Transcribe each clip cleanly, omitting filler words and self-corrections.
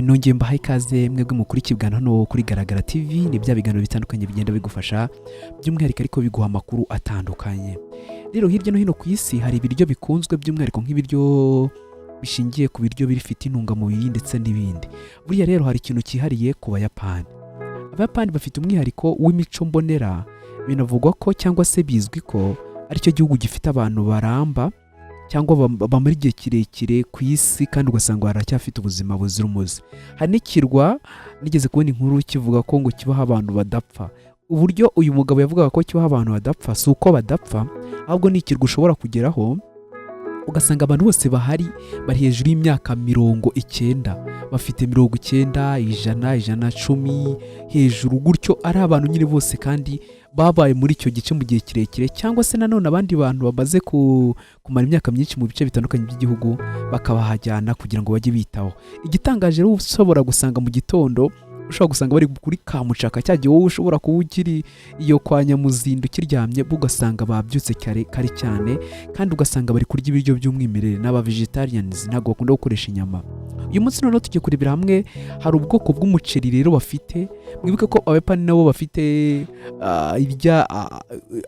nongeye mbahaye ikaze mwebwe mukuri kibwana hano kuri Garagara TV. Ni bya biganiro bitandukanye bigenda bigufasha by'umwihariko ariko biguha amakuru atandukanye. Rero hirya no hino ku isi hari ibiryo bikunzwe by'umwihariko nk'ibiryo bishingiye ku biryo bifite intungamubiri ndetse n'ibindi. Buriya rero hari ikintu cyihariye ku Bayapani. Abayapani bafite umwihariko w'imico mbonera, binavugwa ko cyangwa se bizwi ko aricyo gihugu gifite abantu baramba cyangwa bamara igihe kirekire ku isi kandi ugasanga baracyafite ubuzima buzira umuze. Hari n'ikirwa nigeze kubona inkuru kivuga ko ngo kibaho abantu badapfa. Uburyo uyu mugabo yavugaga ko kibaho abantu badapfa si uko badapfa, ahubwo ni ikirwa ushobora kugeraho ugasanga abantu bose bahari bari hejuru y'imyaka 90, bafite 90, 100, 110 hejuru gutyo, ari abantu nyine bose kandi babaye muri icyo gice mu gihe kirekire, cyangwa se nanone abandi bantu bamaze kumara imyaka myinshi mu bice bitandukanye by'igihugu bakabahajyana kugira ngo bajye bitaho. Igitangaje rero ushobora gusanga mu gitondo ushobora gusanga bari kuri Kamucaka, cyagiye wowe ushobora kuba ukiri iyo kwa Nyamuzindu kiryamye, ugasanga babyutse kare cyane kandi ugasanga bari kurya ibiryo by'umwimerere. n'aba vegetarians ntabwo bakunda gukoresha inyama. Uyu munsi noneho tugiye kurebera hamwe, hari ubwoko bw'umuceri rero bafite. Mwibuke ko Abayapani nabo bafite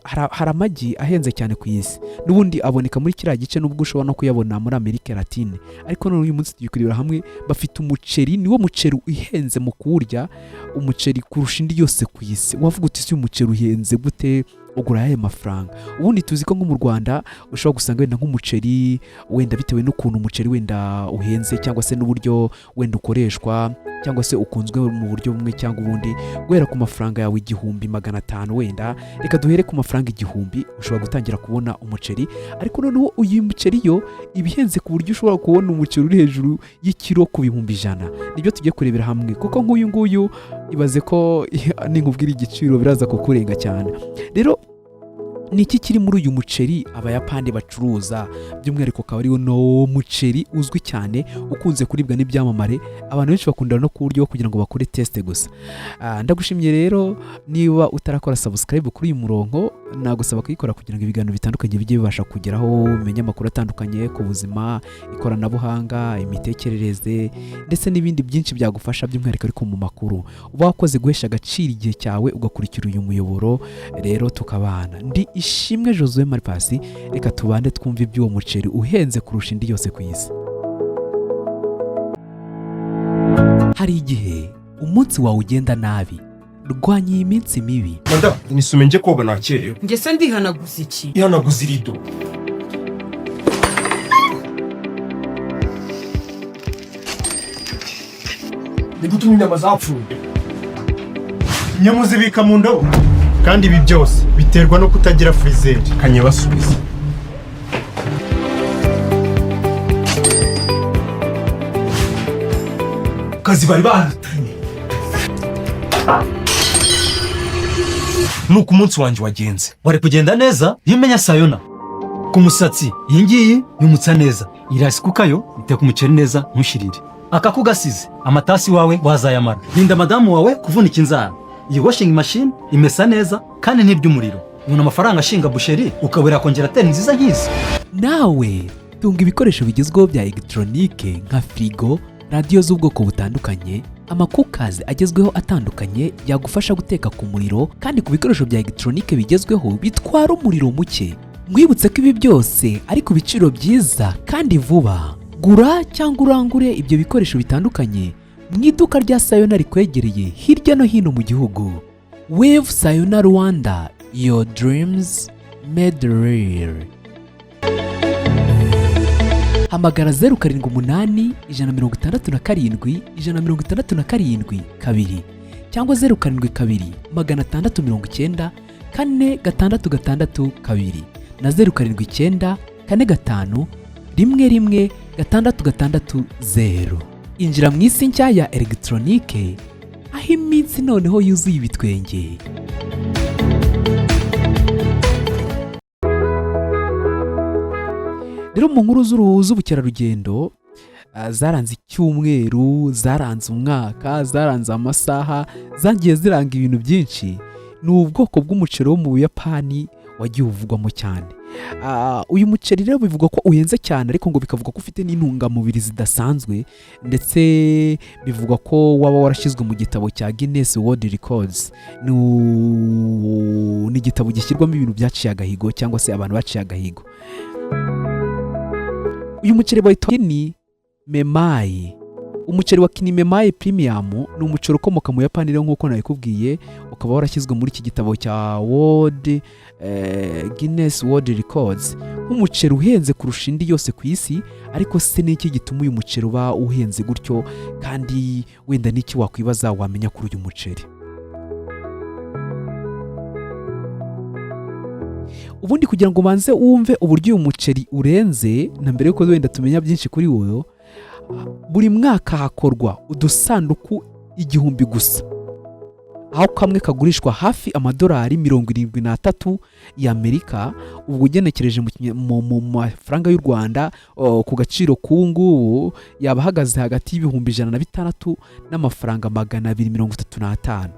hari amagi ahenze cyane ku isi, n'ubundi aboneka muri kiriya gice nubwo ushobora no kuyabona muri Amerika Latine, ariko none uyu munsi tugiye kurebera hamwe bafite umuceri, niwo muceri uhenze mu kuwurya, umuceri kurusha indi yose ku isi. Wavuga uti si umuceri uhenze gute, ugura ayahe mafaranga? Ubundi tuzi ko nko mu Rwanda ushobora gusanga wenda nk'umuceri wenda bitewe n'ukuntu umuceri wenda uhenze cyangwa se n'uburyo wenda ukoreshwa cyangwa se ukunzwe mu buryo bumwe cyangwa ubundi, guhera ku mafaranga yawe 1,500 wenda, reka duhere ku mafaranga 1,000 ushobora gutangira kubona umuceri. Ariko noneho uyu muceri yo ibihenze ku buryo ushobora kubona umuceri uri hejuru y'ikiro ku 100,000. Nibyo tugiye kurebera hamwe, kuko nk'uyu nguyu ibaze ko ninkubwira igiciro biraza kukurenga cyane. Rero ni iki kiri muri uyu muceri Abayapani bacuruza by'umwihariko? Akaba ariwo no muceri uzwi cyane ukunze kuribwa n'ibyamamare, abantu benshi bakunda no kuwurya kugira ngo bakore teste gusa. Ndagushimye rero, niba utarakora subscribe kuri uyu murongo nagusaba kuyikora kugira ngo ibiganiro bitandukanye bijye bibasha kugeraho, umenye amakuru atandukanye ku buzima, ikoranabuhanga, imitekerereze ndetse n'ibindi byinshi byagufasha by'umwihariko ariko mu makuru. Uba wakoze guhesha agaciro igihe cyawe ugakurikira uyu muyoboro, rero tukabana. Ndi Ishimwe Josue Maripasi, reka tubande twumve iby'uwo muceri uhenze kurusha indi yose ku isi. Hari igihe umunsi wawe ugenda nabi, rwanya iyi minsi mibi. Manda, nisume nje koga nakerewe. Nje se ndihanaguza iki? Ihanaguza irido. Nigutuma inyama zapfuye. Inyama uzibika mu ndobo. Kandi ibi byose biterwa no kutagira freezer. Kanye basubiza. Kazi bari bahatanye. Nuko umunsi wanjye wagenze. Wari kugenda neza iyo umenya Sayona. Ku musatsi iyi ngiyi yumutsa neza, irasi kukayo iteka umuceri neza ntushirire. Akakugasize amatasi wawe wazayamara. Linda madamu wawe kuvunika inzara. Iyi washing machine imesa neza kandi ntiby'umuriro. Ubona amafaranga ashinga busheri ukabura kongerateri nziza nk'izi. Nawe tunga ibikoresho bigezweho bya electronique nka frigo, radio z'ubwoko butandukanye, amakukazi agezweho atandukanye yagufasha guteka ku muriro kandi ku bikoresho bya electronique bigezweho bitwara umuriro muke. Mwibutse ko ibi byose ari ku biciro byiza kandi vuba. Gura cyangwa urangure ibyo bikoresho bitandukanye mu iduka rya Sayona rikwegereye hirya no hino mu gihugu. With Sayona Rwanda, your dreams made real. Hamagara 078 167 167 2 cyangwa 072 690 466 2 na 079 45 11 660. Injira mu isi nshya ya elegitoronike, aho iminsi noneho yuzuye ibitwenge. Rero mu nkuru z'ubukerarugendo zaranze icyumweru, zaranze umwaka, zaranze amasaha, zagiye ziranga ibintu byinshi, ni ubwoko bw'umuceri wo mu Buyapani wagiye uvugwamo cyane. uyu muceri rero bivugwa ko uhenze cyane ariko ngo bikavuga ko ufite n'intungamubiri zidasanzwe ndetse bivugwa ko waba warashyizwe mu gitabo cya Guinness World Records. Ni igitabo gishyirwamo ibintu byaciye agahigo cyangwa se abantu baciye agahigo. Uyu muceri witwa Kini Memai. Umuceri wa Kini Memai Premium ni umuceri ukomoka mu Yapani rero nk'uko nabikubwiye, ukaba warashyizwe muri iki gitabo cya Guinness World Records nk'umuceri uhenze kurusha indi yose ku isi. Ariko se n'iki gituma uyu muceri uba uhenze gutyo, kandi wenda n'iki wakwibaza wamenya kuri uyu muceri? Ubundi kugira ngo ubanze wumve uburyo uyu muceri urenze, na mbere yuko wenda tumenya byinshi kuri wowe, buri mwaka hakorwa udusanduku 1000 gusa, aho kamwe kagurishwa hafi amadolari 73 y'Amerika. Ubwo ugenekereje mu mafaranga y'u Rwanda ku gaciro k'ubu yaba ahagaze hagati y'ibihumbi 106 n'amafaranga 235.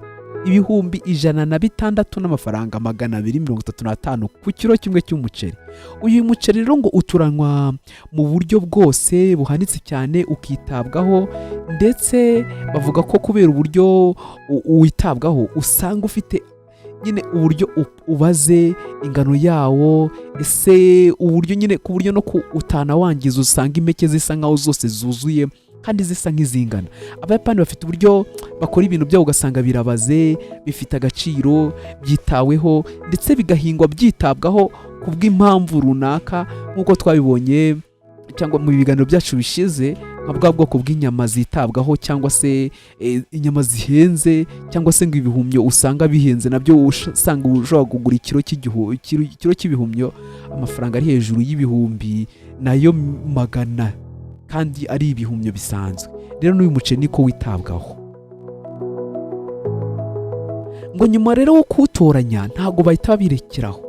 Ibihumbi 106 n'amafaranga 235 ku kiro kimwe cy'umuceri. Uyu muceri rero ngo uturanywa mu buryo bwose buhanitse cyane, ukitabwaho, ndetse bavuga ko kubera uburyo witabwaho usanga ufite nyine uburyo ubaze ingano yawo, ese uburyo nyine ku buryo no utana wangiza, usanga impeke zisa nkaho zose zuzuye kandi zisa nk'izingana. Abayapani bafite uburyo bakora ibintu byabo ugasanga birabaze, bifite agaciro, byitaweho, ndetse bigahingwa byitabwaho kubw'impamvu runaka, nk'uko twabibonye cyangwa mu biganiro byacu bishize, nka bwa bwoko bw'inyama zitabwaho, cyangwa se inyama zihenze, cyangwa se ngo ibihumyo usanga bihenze nabyo, usanga ushobora kugura ikiro cy'ibihumyo amafaranga ari hejuru y'ibihumbi nayo 100, kandi ari ibihumyo bisanzwe. Rero n'uyu muceri niko witabwaho. Ngo nyuma rero wo kuwutoranya ntabwo bahita babirekeraho,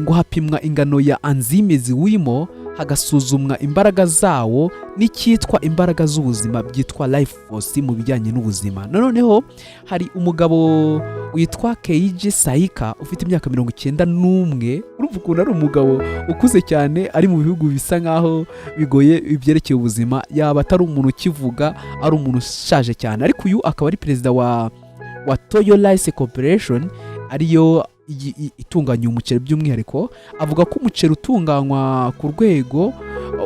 ngo hapimwa ingano ya enzyme ziwurimo, hagasuzumwa imbaraga zawo n'icyitwa imbaraga z'ubuzima byitwa life force mu bijyanye n'ubuzima. Noneho hari umugabo witwa Keiji Saika ufite imyaka 91. Urumva ukuntu ari umugabo ukuze cyane, ari mu bihugu bisa nkaho bigoye ibyerekeye ubuzima, yaba atari umuntu ukivuga, ari umuntu ushaje cyane. Ariko uyu akaba ari perezida wa Toyo Rice Corporation, ariyo itunganya umuceri by'umwihariko. Avuga ko umuceri utunganywa ku rwego,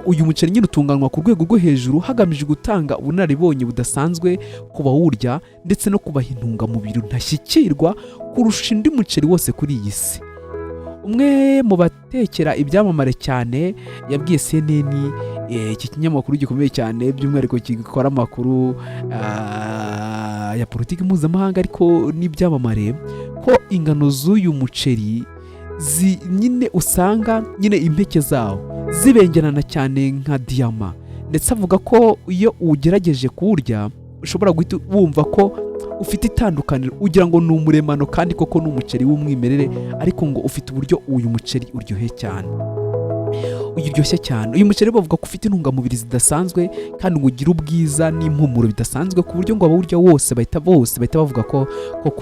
uyu muceri nyine utunganywa ku rwego rwo hejuru hagamijwe gutanga ubunararibonye budasanzwe ku bawurya, ndetse no kubaha intungamubiri ntashyikirwa kurusha indi muceri wose kuri iyi si. Umwe mu batekera ibyamamare cyane yabwiye CNN, iki kinyamakuru gikomeye cyane by'umwihariko gikora amakuru ya politiki mpuzamahanga ariko n'ibyamamare, ko ingano z'uyu muceri nyine usanga nyine impeke zawo zibengerana cyane nka diyama, ndetse avuga ko iyo ugerageje kuwurya ushobora guhita wumva ko ufite itandukaniro, ugira ngo ni umuremano kandi koko ni umuceri w'umwimerere, ariko ngo ufite uburyo uyu muceri uryoshye cyane. Uyu muceri bavuga ko ufite intungamubiri zidasanzwe kandi ngo ugira ubwiza n'impumuro bidasanzwe, ku buryo ngo abawurya bose bahita bavuga ko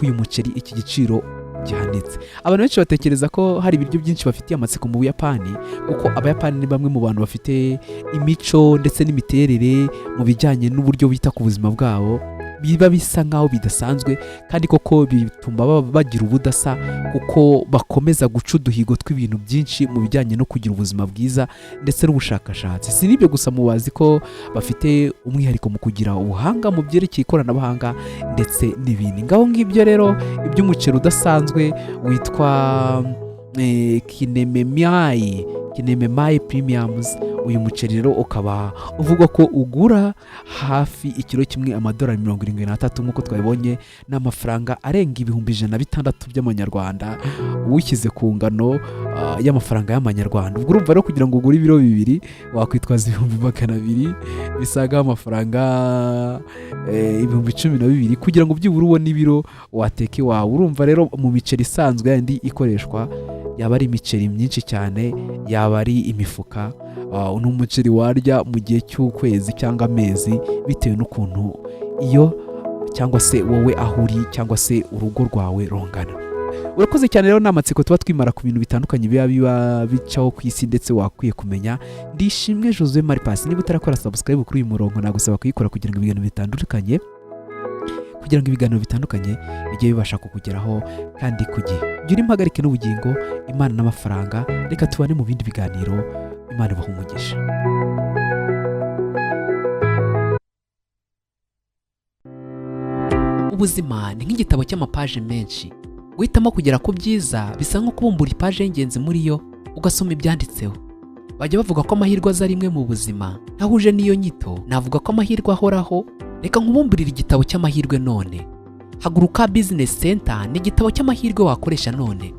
uyu muceri iki giciro gihanitse. Abantu benshi batekereza ko hari ibiryo byinshi bafitiye amatsiko mu Buyapani, kuko Abayapani ni bamwe mu bantu bafite imico ndetse n'imiterere mu bijyanye n'uburyo bita ku buzima bwabo biba bisa nkaho bidasanzwe, kandi koko bituma bagira ubudasa, kuko bakomeza guca uduhigo tw'ibintu byinshi mu bijyanye no kugira ubuzima bwiza ndetse n'ubushakashatsi. Si n'ibyo gusa, mubazi ko bafite umwihariko mu kugira ubuhanga mu byerekeye ikoranabuhanga ndetse n'ibindi. Ngaho ngibyo rero iby'umuceri udasanzwe witwa Kinememai Premiums. Uyu muceri rero ukaba uvugwa ko ugura hafi ikiro kimwe amadolari 73 nk'uko twabibonye, n'amafaranga arenga ibihumbi 106 by'amanyarwanda uwishyize ku ngano y'amafaranga y'amanyarwanda. Ubwo urumva rero kugira ngo ugure ibiro 2 wakwitwaza 200 bisaga amafaranga 12,000 kugira ngo byibura ubone ibiro wateka iwawe. Urumva rero mu miceri isanzwe yandi ikoreshwa, yaba ari imiceri myinshi cyane, yaba ari imifuka, n'umuceri warya mu gihe cy'ukwezi cyangwa amezi, bitewe n'ukuntu iyo cyangwa se wowe aho uri cyangwa se urugo rwawe rungana. urakoze cyane rero n'amatsiko tuba twimara ku bintu bitandukanye biba bicaho ku isi ndetse wakwiye kumenya. Ndishimwe Josue Maripasi, niba utarakora subscribe kuri uyu murongo nagusaba kuyikora kugira ngo ibiganiro bitandukanye bijye bibasha kukugeraho kandi ku gihe. Gira impagarike n'ubugingo, Imana n'amafaranga, reka tubane mu bindi biganiro. Imana ibahe umugisha. Ubuzima ni nk'igitabo cy'amapaje menshi. Guhitamo kugera ku byiza bisa nko kubumbura ipaje y'ingenzi muri yo ugasoma ibyanditseho. Bajya bavuga ko amahirwe aza rimwe mu buzima. Ntahuje n'iyo nyito, navuga ko amahirwe ahoraho. Reka nkubumburire igitabo cy'amahirwe none. Haguruka Business Center ni igitabo cy'amahirwe wakoresha none.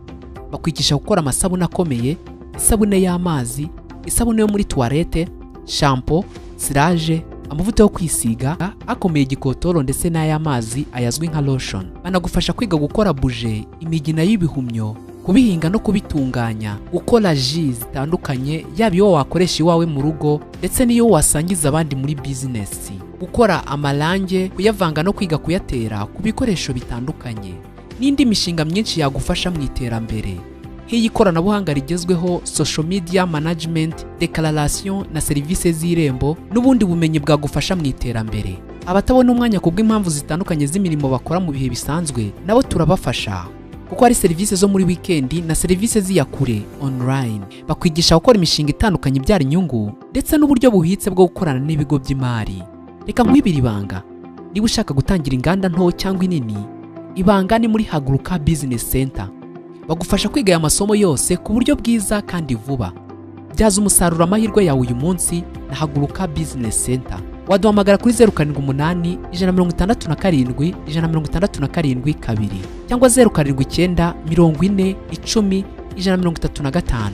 Bakwigisha gukora amasabune akomeye, isabune y'amazi, isabune yo muri toilette, shampoo, sirage, amavuta yo kwisiga akomeye, gikotoro ndetse n'ay'amazi ayazwi nka lotion. Banagufasha kwiga gukora buje, imigina y'ibihumyo, kubihinga no kubitunganya, gukora jus zitandukanye yaba iyo wakoresha iwawe mu rugo ndetse n'iyo wasangiza abandi muri business, gukora amarange, kuyavanga no kwiga kuyatera ku bikoresho bitandukanye, n'indi mishinga myinshi yagufasha mu iterambere nk'iyi koranabuhanga rigezweho, social media management, declaration na serivisi z'irembo n'ubundi bumenyi bwagufasha mu iterambere. Abatabona umwanya kubw'impamvu zitandukanye z'imirimo bakora mu bihe bisanzwe nabo turabafasha, kuko hari serivisi zo muri weekend na serivisi z'iyakure online. Bakwigisha gukora imishinga itandukanye ibyara inyungu ndetse n'uburyo buhitse bwo gukorana n'ibigo by'imari. Reka nkwibira ibanga, niba ushaka gutangira inganda nto cyangwa inini, ibanga ni muri Haguruka Business Center. Bagufasha kwiga aya masomo yose ku buryo bwiza kandi vuba. Byaza umusaruro amahirwe yawe uyu munsi na Haguruka Business Center. Waduhamagara kuri 078 167 167 2 cyangwa 079 40 10 135.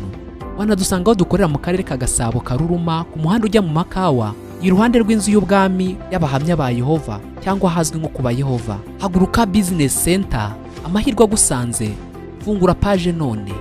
Wanadusangaho dukorera mu karere ka Gasabo Karuruma ku muhanda ujya mu Makawa, iruhande rw'inzu y'ubwami y'abahamya ba Yehova cyangwa hazwi nko kuba Yehova. Haguruka Business Center, amahirwe agusanze. Fungura page none.